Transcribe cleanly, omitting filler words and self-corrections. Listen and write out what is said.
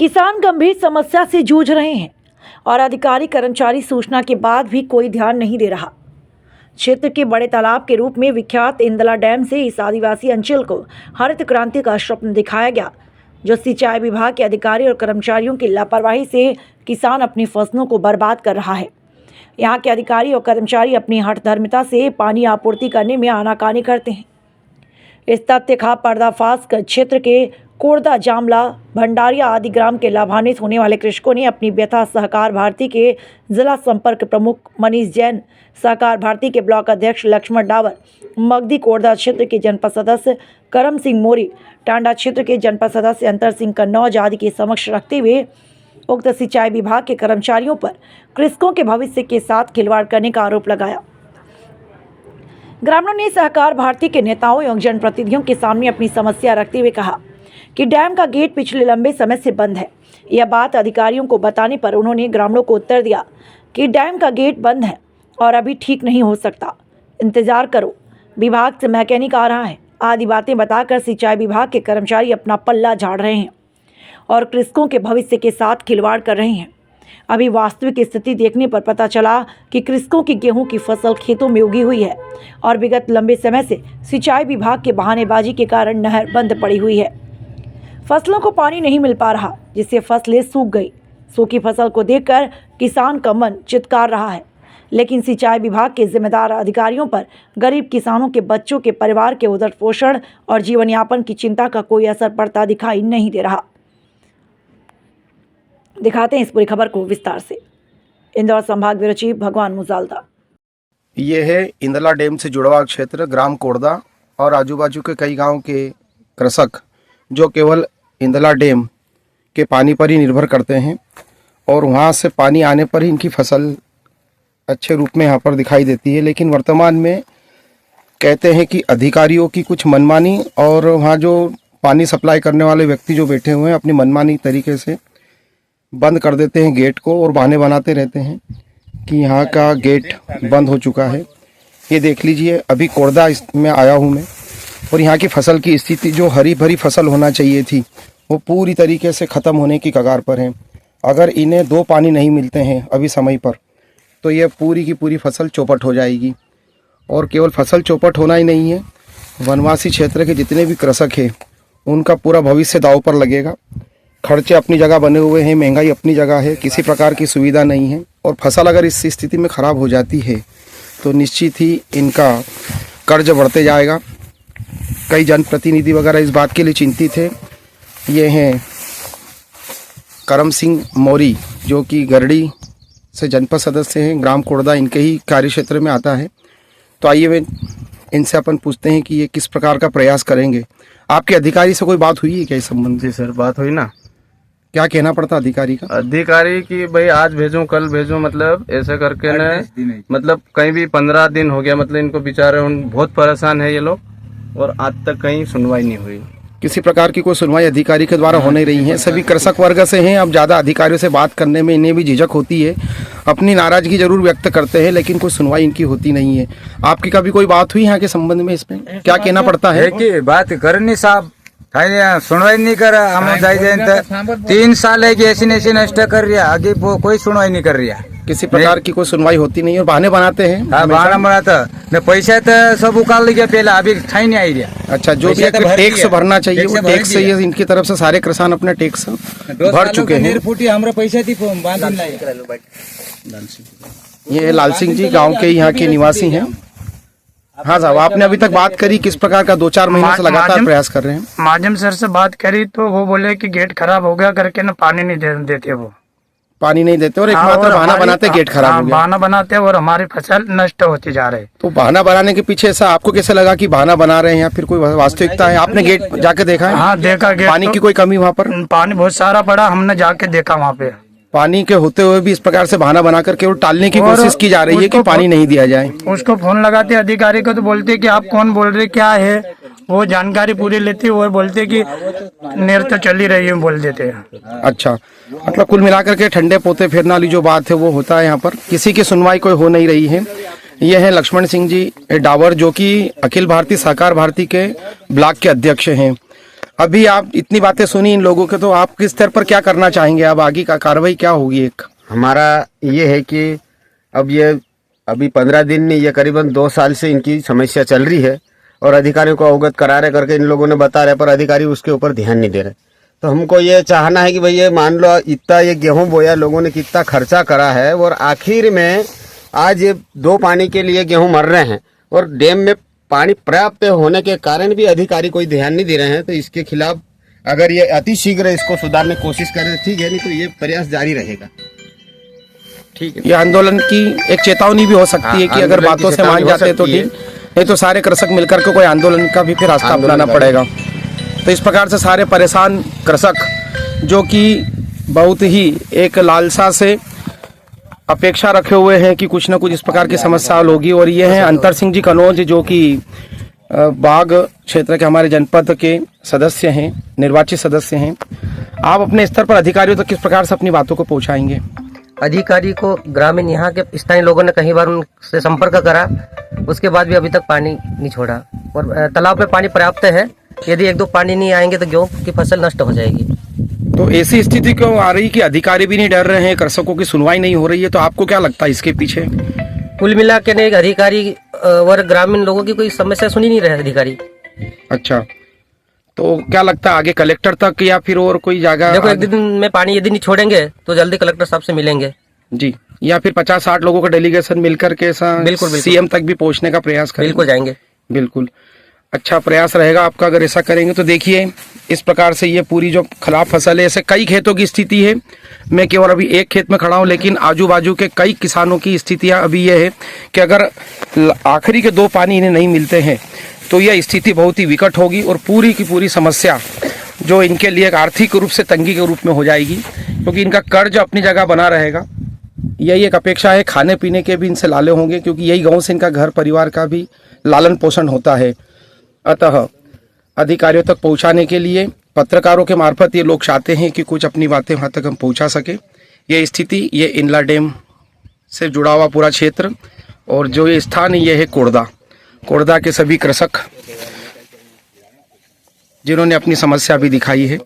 किसान गंभीर समस्या से जूझ रहे हैं और अधिकारी कर्मचारी सूचना के बाद भी कोई ध्यान नहीं दे रहा। क्षेत्र के बड़े तालाब के रूप में विख्यात इंदला डैम से इस आदिवासी अंचल को हरित क्रांति का स्वप्न दिखाया गया, जो सिंचाई विभाग के अधिकारी और कर्मचारियों की लापरवाही से किसान अपनी फसलों को बर्बाद कर रहा है। यहाँ के अधिकारी और कर्मचारी अपनी हठधर्मिता से पानी आपूर्ति करने में आनाकानी करते हैं। इस तथ्य का पर्दाफाश कर क्षेत्र के कोरदा, जामला, भंडारिया आदि ग्राम के लाभान्वित होने वाले कृषकों ने अपनी व्यथा सहकार भारती के जिला संपर्क प्रमुख मनीष जैन, सहकार भारती के ब्लॉक अध्यक्ष लक्ष्मण डावर, मगदी कोरदा क्षेत्र के जनपद सदस्य करम सिंह मोरी, टांडा क्षेत्र के जनपद सदस्य अंतर सिंह कन्नौज आदि के समक्ष रखते हुए उक्त सिंचाई विभाग के कर्मचारियों पर कृषकों के भविष्य के साथ खिलवाड़ करने का आरोप लगाया। ग्रामीणों ने सहकार भारती के नेताओं एवं जनप्रतिनिधियों के सामने अपनी समस्या रखते हुए कहा कि डैम का गेट पिछले लंबे समय से बंद है। यह बात अधिकारियों को बताने पर उन्होंने ग्रामीणों को उत्तर दिया कि डैम का गेट बंद है और अभी ठीक नहीं हो सकता, इंतजार करो, विभाग से मैकेनिक आ रहा है आदि बातें बताकर सिंचाई विभाग के कर्मचारी अपना पल्ला झाड़ रहे हैं और कृषकों के भविष्य के साथ खिलवाड़ कर रहे हैं। अभी वास्तविक स्थिति देखने पर पता चला कि कृषकों की गेहूं की फसल खेतों में उगी हुई है और विगत लंबे समय से सिंचाई विभाग के बहानेबाजी के कारण नहर बंद पड़ी हुई है। फसलों को पानी नहीं मिल पा रहा, जिससे फसलें सूख गई। सूखी फसल को देखकर किसान का मन चित्कार रहा है, लेकिन सिंचाई विभाग के जिम्मेदार अधिकारियों पर गरीब किसानों के बच्चों के परिवार के उदर पोषण और जीवन यापन की चिंता का कोई असर पड़ता दिखाई नहीं दे रहा। दिखाते हैं इस पूरी खबर को विस्तार से। इंदौर संभाग ब्यूरो चीफ भगवान मुजालदा। ये है इंदला डैम से जुड़ा हुआ क्षेत्र ग्राम कोरदा और आजू बाजू के कई गांव के कृषक जो केवल इंदला डैम के पानी पर ही निर्भर करते हैं और वहाँ से पानी आने पर ही इनकी फसल अच्छे रूप में यहाँ पर दिखाई देती है। लेकिन वर्तमान में कहते हैं कि अधिकारियों की कुछ मनमानी और वहाँ जो पानी सप्लाई करने वाले व्यक्ति जो बैठे हुए हैं अपनी मनमानी तरीके से बंद कर देते हैं गेट को और बहाने बनाते रहते हैं कि यहाँ का गेट बंद हो चुका है। ये देख लीजिए, अभी कोरदा में आया हूँ मैं और यहाँ की फसल की स्थिति, जो हरी भरी फसल होना चाहिए थी, वो पूरी तरीके से ख़त्म होने की कगार पर है। अगर इन्हें 2 पानी नहीं मिलते हैं अभी समय पर तो ये पूरी की पूरी फसल चौपट हो जाएगी। और केवल फसल चौपट होना ही नहीं है, वनवासी क्षेत्र के जितने भी कृषक हैं उनका पूरा भविष्य दांव पर लगेगा। खर्चे अपनी जगह बने हुए हैं, महंगाई अपनी जगह है, किसी प्रकार की सुविधा नहीं है और फसल अगर इस स्थिति में ख़राब हो जाती है तो निश्चित ही इनका कर्ज बढ़ते जाएगा। कई जनप्रतिनिधि वगैरह इस बात के लिए चिंतित है। ये हैं करम सिंह मोरी जो कि गरडी से जनपद सदस्य हैं, ग्राम कोरदा इनके ही कार्य क्षेत्र में आता है। तो आइए वे इनसे अपन पूछते हैं कि ये किस प्रकार का प्रयास करेंगे। आपके अधिकारी से कोई बात हुई है क्या इस संबंध? जी सर, बात हुई ना। क्या कहना पड़ता अधिकारी का? अधिकारी की भाई आज भेजो कल भेजो, मतलब ऐसे करके न, मतलब कहीं भी 15 दिन हो गया, मतलब इनको बेचारे बहुत परेशान है ये लोग और आज तक कहीं सुनवाई नहीं हुई। किसी प्रकार की कोई सुनवाई अधिकारी के द्वारा हो नहीं रही है। सभी कृषक वर्ग से हैं, अब ज़्यादा अधिकारियों से बात करने में इन्हें भी झिझक होती है, अपनी नाराजगी जरूर व्यक्त करते हैं लेकिन कोई सुनवाई इनकी होती नहीं है। आपकी कभी कोई बात हुई यहाँ के संबंध में? इसमें क्या कहना पड़ता है? कि बात करनी साहब, सुनवाई नहीं कर रहा। हम जाए 3 साल है कि ऐसी नष्ट कर रही है, आगे कोई सुनवाई नहीं कर रही है। किसी प्रकार की कोई सुनवाई होती नहीं है और बहाने बनाते हैं। हाँ, बहाना बनाता न, पैसा तो सब उकाल लिया पहले, अभी ठाई नहीं आई रहा। अच्छा, जो भी टैक्स भरना चाहिए वो टैक्स से इनकी तरफ से सारे किसान अपने टैक्स भर चुके हैं। हमारा पैसा थी। ये लाल सिंह जी गाँव के यहाँ के निवासी हैं। हाँ साहब, आपने अभी तक बात करी किस प्रकार का 2-4 महीने से लगातार प्रयास कर रहे हैं? माध्यम सर से बात करी तो वो बोले कि गेट खराब हो गया करके ना पानी नहीं देते, वो पानी नहीं देते और एकमात्र बहाना बनाते गेट खराब हो गया। बहाना बनाते और हमारी फसल नष्ट होती जा रही। तो बहाना बनाने के पीछे ऐसा आपको कैसे लगा कि बहाना बना रहे हैं या फिर कोई वास्तविकता है? आपने गेट जाके देखा है? हाँ देखा, गेट पानी की कोई कमी वहाँ पर? पानी बहुत सारा पड़ा, हमने जाके देखा वहाँ पे। पानी के होते हुए भी इस प्रकार से बहाना बनाकर केवल टालने की कोशिश की जा रही है कि पानी नहीं दिया जाए। उसको फोन लगाते अधिकारी को तो बोलते कि आप कौन बोल रहे, क्या है, वो जानकारी पूरी लेती और बोलते कि नेर तो चल ही रही है, बोल देते हैं। अच्छा, मतलब कुल मिलाकर के ठंडे पोते फेरने वाली जो बात है वो होता है यहाँ पर। किसी की सुनवाई कोई हो नहीं रही है। ये है लक्ष्मण सिंह जी डावर जो कि अखिल भारतीय सहकार भारती के ब्लॉक के अध्यक्ष हैं। अभी आप इतनी बातें सुनी इन लोगों के, तो आप किस स्तर पर क्या करना चाहेंगे? अब आगे का कार्रवाई क्या होगी? एक हमारा ये है कि अब ये अभी 15 दिन नहीं, ये करीबन 2 साल से इनकी समस्या चल रही है और अधिकारियों को अवगत करा रहे करके इन लोगों ने बता रहे, पर अधिकारी उसके ऊपर ध्यान नहीं दे रहे। तो हमको ये चाहना है कि भाई ये मान लो इतना ये गेहूं बोया, लोगों ने कितना खर्चा करा है और आखिर में आज ये 2 पानी के लिए गेहूं मर रहे हैं और डैम में पानी पर्याप्त होने के कारण भी अधिकारी कोई ध्यान नहीं दे रहे हैं। तो इसके खिलाफ अगर ये अति शीघ्र इसको सुधारने की कोशिश करें ठीक है, नहीं तो ये प्रयास जारी रहेगा। ठीक है, ये आंदोलन की एक चेतावनी भी हो सकती है कि अगर बातों से मान जाते तो ठीक, नहीं तो सारे कृषक मिलकर के कोई आंदोलन का भी फिर रास्ता अपनाना पड़ेगा। तो इस प्रकार से सारे परेशान कृषक जो कि बहुत ही एक लालसा से अपेक्षा रखे हुए हैं कि कुछ न कुछ इस प्रकार की समस्या हल होगी। और ये हैं अंतर सिंह जी कनौज, जो कि बाग क्षेत्र के हमारे जनपद के सदस्य हैं, निर्वाचित सदस्य हैं। आप अपने स्तर पर अधिकारियों तक किस प्रकार से अपनी बातों को पहुंचाएंगे? अधिकारी को ग्रामीण यहाँ के स्थानीय लोगों ने कई बार उनसे संपर्क करा, उसके बाद भी अभी तक पानी नहीं छोड़ा और तालाब में पानी पर्याप्त है। यदि 1-2 पानी नहीं आएंगे तो गेहूं की फसल नष्ट हो जाएगी। तो ऐसी स्थिति क्यों आ रही कि अधिकारी भी नहीं डर रहे हैं, कृषकों की सुनवाई नहीं हो रही है? तो आपको क्या लगता है इसके पीछे? कुल मिला के नहीं, अधिकारी और ग्रामीण लोगों की कोई समस्या सुनी नहीं रहे अधिकारी। अच्छा, तो क्या लगता है आगे कलेक्टर तक या फिर और कोई जगह? देखो, एक दिन में पानी यदि नहीं छोड़ेंगे तो जल्दी कलेक्टर साहब से मिलेंगे जी, या फिर 50-60 लोगों का डेलीगेशन मिलकर के बिल्कुल। सीएम तक भी पहुंचने का प्रयास करेंगे? बिल्कुल जाएंगे। बिल्कुल, अच्छा प्रयास रहेगा आपका अगर ऐसा करेंगे। तो देखिए इस प्रकार से ये पूरी जो खराब फसल है, ऐसे कई खेतों की स्थिति है। मैं केवल अभी एक खेत में खड़ा हूँ, लेकिन आजू बाजू के कई किसानों की स्थितियाँ अभी ये है कि अगर आखिरी के 2 पानी इन्हें नहीं मिलते हैं तो यह स्थिति बहुत ही विकट होगी और पूरी की पूरी समस्या जो इनके लिए एक आर्थिक रूप से तंगी के रूप में हो जाएगी, क्योंकि इनका कर्ज अपनी जगह बना रहेगा। यही एक अपेक्षा है, खाने पीने के भी इनसे लाले होंगे, क्योंकि यही गाँव से इनका घर परिवार का भी लालन पोषण होता है। अतः अधिकारियों तक पहुंचाने के लिए पत्रकारों के मार्फत ये लोग चाहते हैं कि कुछ अपनी बातें वहां तक हम पहुंचा सके। ये स्थिति, ये इंदला डैम से जुड़ा हुआ पूरा क्षेत्र और जो ये स्थान है ये है कोड़दा के सभी कृषक जिन्होंने अपनी समस्या भी दिखाई है।